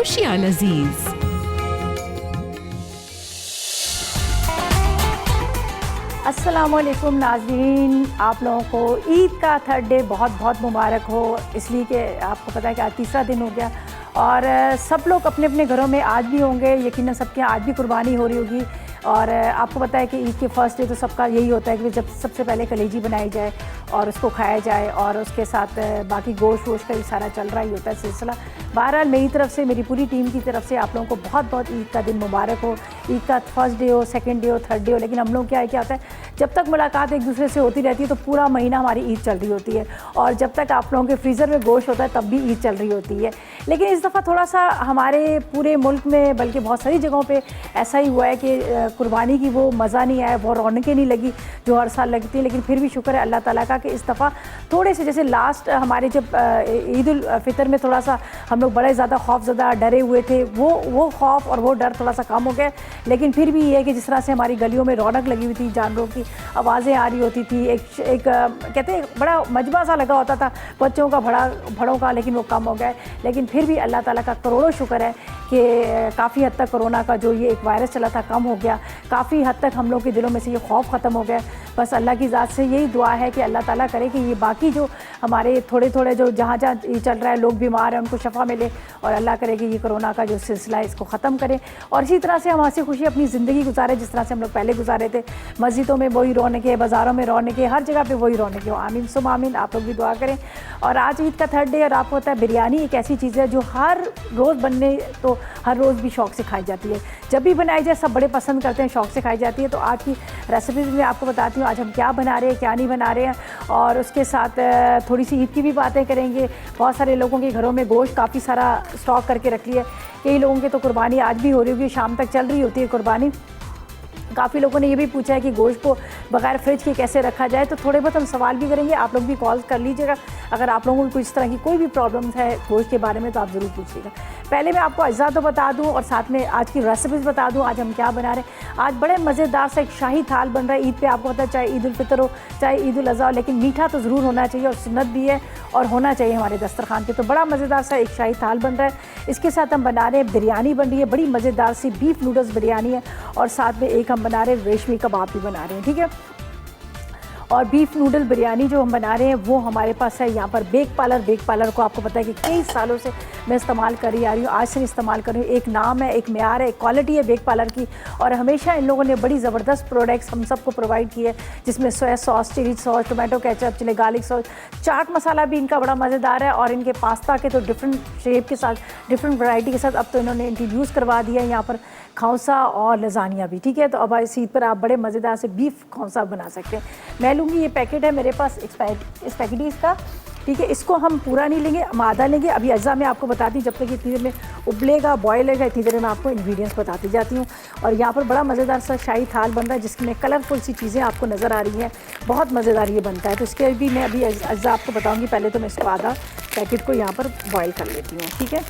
खुशियाँ लजीज। अस्सलामुअलैकुम नाज़रीन, आप लोगों को ईद का थर्ड डे बहुत बहुत मुबारक हो। इसलिए कि आपको पता है कि आज तीसरा दिन हो गया और सब लोग अपने अपने घरों में आज भी होंगे, यकीनन सबके आज भी कुर्बानी हो रही होगी। और आपको पता है कि ईद के फर्स्ट डे तो सबका यही होता है कि जब सबसे पहले कलेजी बनाई जाए और उसको खाया जाए और उसके साथ बाकी गोश्त वोश्त का भी सारा चल रहा ही होता है सिलसिला। बहरहाल मेरी तरफ से, मेरी पूरी टीम की तरफ से आप लोगों को बहुत बहुत ईद का दिन मुबारक हो। ईद का फर्स्ट डे हो, सेकंड डे हो, थर्ड डे हो, लेकिन हम लोग क्या होता है जब तक मुलाकात एक दूसरे से होती रहती है तो पूरा महीना हमारी ईद चल रही होती है और जब तक आप लोगों के फ्रीज़र में गोश्त होता है तब भी ईद चल रही होती है। लेकिन इस दफ़ा थोड़ा सा हमारे पूरे मुल्क में, बल्कि बहुत सारी जगहों पे ऐसा ही हुआ है कि कुर्बानी की वो मज़ा नहीं आया, वो रौनकें नहीं लगी जो हर साल लगती है। लेकिन फिर भी शुक्र है अल्लाह ताला का कि इस दफ़ा थोड़े से, जैसे लास्ट हमारे जब ईद उल फितर में थोड़ा सा हम लोग बड़े ज़्यादा खौफज़दा डरे हुए थे, वो खौफ और वो डर थोड़ा सा कम हो गया। लेकिन फिर भी ये है कि जिस तरह से हमारी गलियों में रौनक लगी हुई थी, जानवरों की आवाज़ें आ रही होती थी, एक कहते हैं बड़ा मजमा सा लगा होता था बच्चों का, बड़ों का, लेकिन वो कम हो गया है। लेकिन फिर भी अल्लाह ताला का करोड़ों शुक्र है कि काफ़ी हद तक कोरोना का जो ये एक वायरस चला था कम हो गया। काफ़ी हद तक हम लोग के दिलों में से ये खौफ ख़त्म हो गया। बस अल्लाह की ज़ात से यही दुआ है कि अल्लाह ताला करे कि ये बाकी जो हमारे थोड़े थोड़े जो जहाँ ये चल रहा है, लोग बीमार हैं, उनको शफ़ा मिले और अल्लाह करे कि ये कोरोना का जो सिलसिला है इसको ख़त्म करें और इसी तरह से हम हंसी खुशी अपनी ज़िंदगी गुजारें जिस तरह से हम लोग पहले गुजारे थे। मस्जिदों में वही रौनकें, बाज़ारों में रौनकें, हर जगह पे वही रौनकें हो। आमीन सुम आमीन। आप लोग भी दुआ करें। और आज ईद का थर्ड डे और आपको पता है बिरयानी एक ऐसी चीज़ है जो हर रोज़ बनने, तो हर रोज़ भी शौक़ से खाई जाती है। जब भी बनाई जाए सब बड़े पसंद करते हैं, शौक़ से खाई जाती है। तो आज की रेसिपीज़ में आपको बताती हूँ आज हम क्या बना रहे हैं, क्या नहीं बना रहे हैं और उसके साथ थोड़ी सी ईद की भी बातें करेंगे। बहुत सारे लोगों के घरों में गोश्त काफ़ी सारा स्टॉक करके रख लिया है। कई लोगों के तो कुर्बानी आज भी हो रही होगी, शाम तक चल रही होती है कुर्बानी। काफ़ी लोगों ने ये भी पूछा है कि गोश्त को बगैर फ्रिज के कैसे रखा जाए, तो थोड़े बहुत हम सवाल भी करेंगे। आप लोग भी कॉल कर लीजिएगा अगर आप लोगों को कोई इस तरह की कोई भी प्रॉब्लम्स है गोश्त के बारे में तो आप ज़रूर पूछिएगा। पहले मैं आपको अज्जा तो बता दूं और साथ में आज की रेसिपीज़ बता दूं आज हम क्या बना रहे हैं। आज बड़े मज़ेदार सा एक शाही थाल बन रहा है। ईद पे आपको पता है चाहे ईद उल फितर हो चाहे ईद उल अज़हा हो, लेकिन मीठा तो ज़रूर होना चाहिए और सुन्नत भी है और होना चाहिए हमारे दस्तरखान पे। तो बड़ा मज़ेदार सा एक शाही थाल बन रहा है। इसके साथ हम बना रहे हैं बिरयानी बन रही है, बड़ी मज़ेदार सी बीफ नूडल्स बिरयानी है और साथ में एक हम बना रहे हैं रेशमी कबाब भी बना रहे हैं, ठीक है। और बीफ नूडल बिरयानी जो हम बना रहे हैं वो हमारे पास है यहाँ पर बेक पार्लर को आपको पता है कि कई सालों से मैं इस्तेमाल कर रही आ रही हूँ, आज से इस्तेमाल कर रही हूँ। एक नाम है, एक म्यार है, एक क्वालिटी है बेक पार्लर की और हमेशा इन लोगों ने बड़ी ज़बरदस्त प्रोडक्ट्स हम सबको प्रोवाइड किए, जिसमें soya sauce, chilli sauce, tomato ketchup, chilli garlic sauce, chaat masala भी इनका बड़ा मज़ेदार है और इनके पास्ता के तो डिफरेंट शेप के साथ, डिफरेंट वैरायटी के साथ अब तो इन्होंने इंट्रोड्यूस करवा दिया है यहाँ पर खौसा और लजानिया भी, ठीक है। तो अब इस ईद पर आप बड़े मज़ेदार से बीफ खौसा बना सकते हैं। मैं लूँगी, ये पैकेट है मेरे पास इस पैकेट इसका, ठीक है। इसको हम पूरा नहीं लेंगे, हम आधा लेंगे। अभी अज्जा मैं आपको बताती हूँ, जब तक इतनी देर में उबलेगा, बॉयल होगा, इतनी देर में मैं आपको इंग्रेडिएंट्स बताती जाती हूँ। और यहाँ पर बड़ा मज़ेदार सा शाही थाल बन रहा है जिसमें कलरफुल सी चीज़ें आपको नज़र आ रही हैं, बहुत मज़ेदार ये बनता है। तो इसके भी मैं अभी अज्जा आपको बताऊँगी। पहले तो मैं इसको आधा पैकेट को यहाँ पर बॉयल कर लेती हूँ, ठीक है।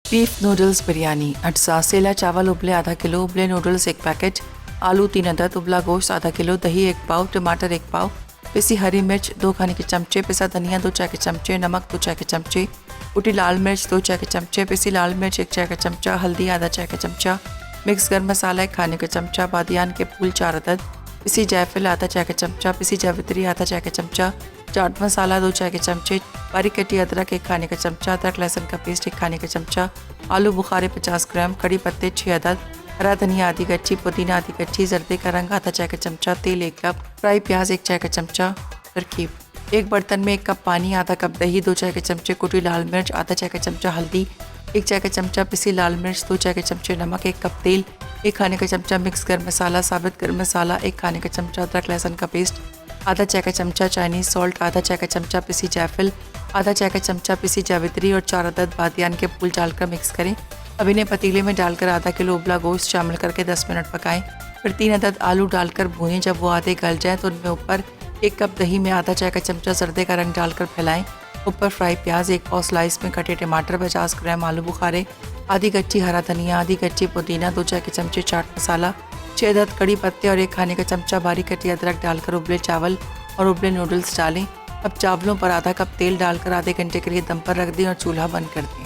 Beef noodles biryani. अज्जा: सेला चावल उबले आधा किलो, उबले नूडल्स 1 पैकेट, आलू 3 अदद, उबला गोश्त आधा किलो, दही 1 पाव, टमाटर 1 पाव, पिसी हरी मिर्च 2 खाने के चमचे, पिसा धनिया 2 चाय के चमचे, नमक 2 चाय के चमचे, कुटी लाल मिर्च 2 चाय के चमचे, पिसी लाल मिर्च 1 चाय का चमचा, हल्दी आधा चाय का चमचा, मिक्स गर्म मसाला 1 खाने का चमचा, बादियान के फूल 4 अदद, पिसी जायफल आधा चाय का चमचा, पिसी जावित्री आधा चाय का चमचा, चाट मसाला 2 चाय के चमचे, बारीक कटी अदरक 1 खाने का चमचा, अदरक लहसुन का पेस्ट 1 खाने का चमचा, आलू बुखारे 50 ग्राम, कड़ी पत्ते 6 अदद, हरा धनिया आधी कच्ची, पुदीना आधी कच्ची, जर्दे का रंग आधा चाय का चमचा, तेल 1 कप, फ्राई प्याज 1 चाय का चमचा। तरकीब: एक बर्तन में 1 कप पानी, आधा कप दही, 2 चाय के चमचे कुटी लाल मिर्च, आधा चाय का चमचा हल्दी, 1 चाय का चमचा पिसी लाल मिर्च, 2 चाय के चमचे नमक, 1 कप तेल, 1 खाने का चमचा मिक्स गर्म मसाला, साबित गर्म मसाला 1 खाने का चमचा, अदरक लहसुन का पेस्ट आधा चाय का चमचा, चाइनीज़ सॉल्ट आधा चाय का चमचा, पिसी जायफल आधा चाय का चमचा, पिसी जावित्री और 4 अदद बादियान के फूल डालकर मिक्स करें। अब इन्हें पतीले में डालकर आधा किलो उबला गोश्त शामिल करके 10 मिनट पकाएं। फिर 3 अदद आलू डालकर भूनें। जब वो आधे गल जाएँ तो उनमें ऊपर 1 कप दही में आधा चाय का चमचा जर्दे का रंग डालकर फैलाएं। ऊपर फ्राई प्याज, 1 पाव स्लाइस में कटे टमाटर, 50 ग्राम आलू बुखारे, आधी कच्ची हरा धनिया, आधी कच्ची पुदीना, 2 चाय के चमचे चाट मसाला, 6 अदद कड़ी पत्ते और 1 खाने का चमचा बारीक कटी अदरक डालकर उबले चावल और उबले नूडल्स डालें। अब चावलों पर आधा कप तेल डालकर आधे घंटे के लिए दम पर रख दें और चूल्हा बंद कर दें।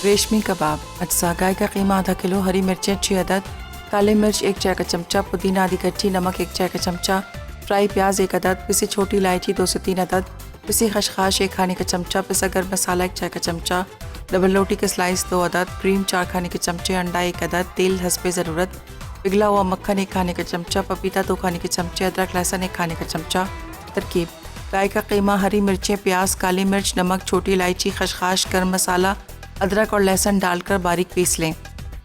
रेशमी कबाब। अज्जा: गाय का कीमा आधा किलो, हरी मिर्चें 6 अदद, काली मिर्च 1 चाय का चमचा, पुदीना आधी कच्ची, नमक 1 चाय का चमचा, फ्राई प्याज 1 अदद, पिसी छोटी इलायची 2 से 3 अदद, पिसी खसखस 1 खाने का चमचा, पिसा गर्म मसाला 1 चाय का चमचा, डबल रोटी के स्लाइस 2 अदद, क्रीम 4 खाने के चमचे, अंडा 1 अदद, तेल हस्बे ज़रूरत, पिघला हुआ मक्खन 1 खाने का चमचा, पपीता 2 खाने के चमचे, अदरक लहसुन 1 खाने का चमचा। तरकीब: गाय का कीमा, हरी मिर्चें, प्याज, काली मिर्च, नमक, छोटी इलायची, खसखस, गर्म मसाला, अदरक और लहसुन डालकर बारीक पीस लें।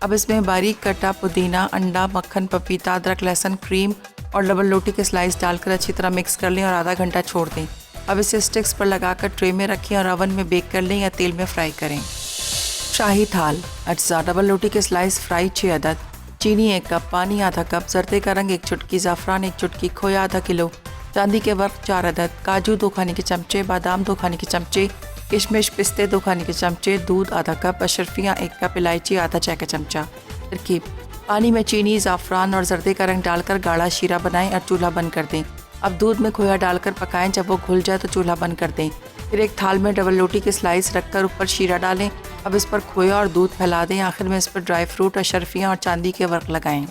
अब इसमें बारीक कटा पुदीना, अंडा, मक्खन, पपीता, अदरक लहसुन, क्रीम और डबल रोटी के स्लाइस डालकर अच्छी तरह मिक्स कर लें और आधा घंटा छोड़ दें। अब इसे स्टिक्स पर लगाकर ट्रे में रखें और ओवन में बेक कर लें या तेल में फ्राई करें। शाही थाल। अज्जा: डबल रोटी के स्लाइस फ्राई 6 अदद, चीनी 1 कप, पानी आधा कप, जर्दे का रंग 1 चुटकी, ज़ाफ़रान 1 चुटकी, खोया आधा किलो, चांदी के वर्क 4 अदद, काजू 2 खाने के चमचे, बादाम 2 खाने के चमचे, किशमिश पिस्ते 2 खाने के चमचे, दूध आधा कप, अशरफियाँ 1 कप, इलायची आधा चाय का चमचा। तरकीब: पानी में चीनी, ज़ाफ़रान और जर्दे का रंग डालकर गाढ़ा शीरा बनाएं और चूल्हा बंद कर दें। अब दूध में खोया डालकर पकाएं। जब वो घुल जाए तो चूल्हा बंद कर दें। फिर एक थाल में डबल रोटी के स्लाइस रखकर ऊपर शीरा डालें। अब इस पर खोया और दूध फैला दें। आखिर में इस पर ड्राई फ्रूट, अशरफियाँ और चांदी के वर्क लगाएं।